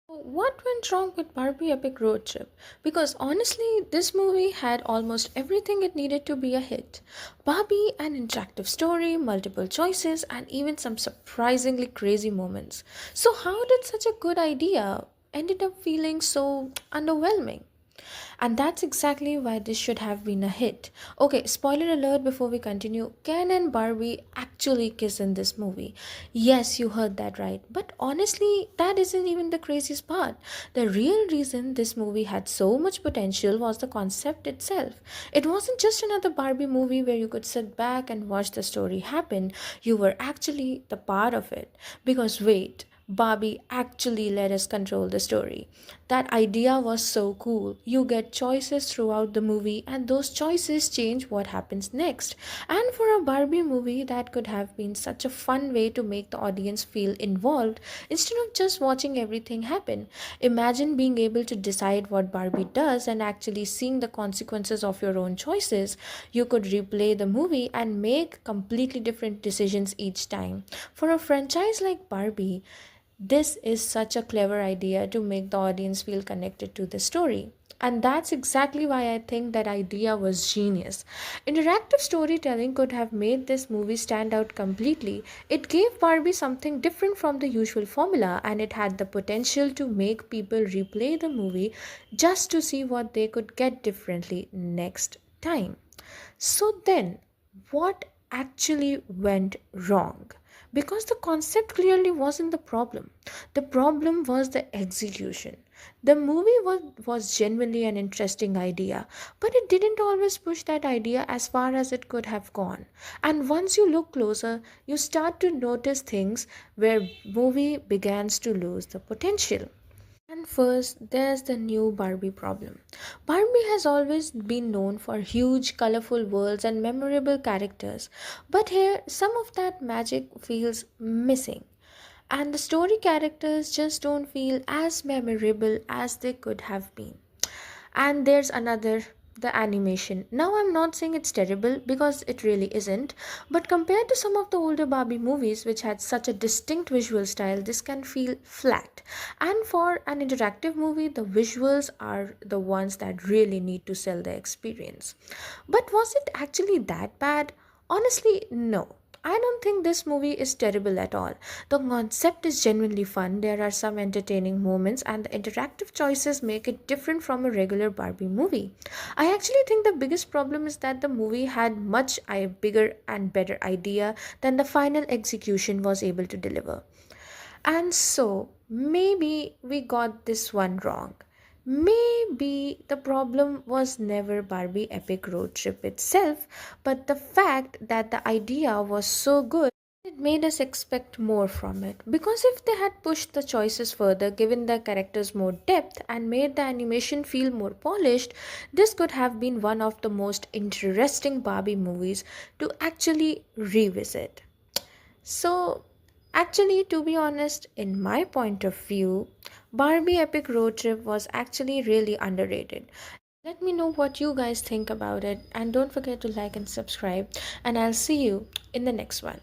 What went wrong with Barbie Epic Road Trip? Because honestly, this movie had almost everything it needed to be a hit. Barbie, an interactive story, multiple choices, and even some surprisingly crazy moments. So, how did such a good idea ended up feeling so underwhelming? And that's exactly why this should have been a hit. Okay, spoiler alert before we continue. Ken and Barbie actually kiss in this movie. Yes, you heard that right. But honestly, that isn't even the craziest part. The real reason this movie had so much potential was the concept itself. It wasn't just another Barbie movie where you could sit back and watch the story happen. You were actually the part of it. Because wait, Barbie actually let us control the story. That idea was so cool. You get choices throughout the movie, and those choices change what happens next. And for a Barbie movie, that could have been such a fun way to make the audience feel involved instead of just watching everything happen. Imagine being able to decide what Barbie does and actually seeing the consequences of your own choices. You could replay the movie and make completely different decisions each time. For a franchise like Barbie, this is such a clever idea to make the audience feel connected to the story. And that's exactly why I think that idea was genius. Interactive storytelling could have made this movie stand out completely. It gave Barbie something different from the usual formula, and it had the potential to make people replay the movie just to see what they could get differently next time. So then, what actually went wrong? Because the concept clearly wasn't the problem. The problem was the execution. The movie was genuinely an interesting idea, but it didn't always push that idea as far as it could have gone. And once you look closer, you start to notice things where movie begins to lose the potential. And first, there's the new Barbie problem. Barbie has always been known for huge, colorful worlds and memorable characters, but here some of that magic feels missing. And the story characters just don't feel as memorable as they could have been. And there's another, the animation. Now I'm not saying it's terrible because it really isn't, but compared to some of the older Barbie movies which had such a distinct visual style, this can feel flat. And for an interactive movie, the visuals are the ones that really need to sell the experience. But was it actually that bad? Honestly, no. I don't think this movie is terrible at all. The concept is genuinely fun, there are some entertaining moments, and the interactive choices make it different from a regular Barbie movie. I actually think the biggest problem is that the movie had much a bigger and better idea than the final execution was able to deliver. And so, maybe we got this one wrong. Maybe the problem was never Barbie Epic Road Trip itself, but the fact that the idea was so good, it made us expect more from it. Because if they had pushed the choices further, given the characters more depth, and made the animation feel more polished, this could have been one of the most interesting Barbie movies to actually revisit. So, actually, to be honest, in my point of view, Barbie Epic Road Trip was actually really underrated. Let me know what you guys think about it, and don't forget to like and subscribe, and I'll see you in the next one.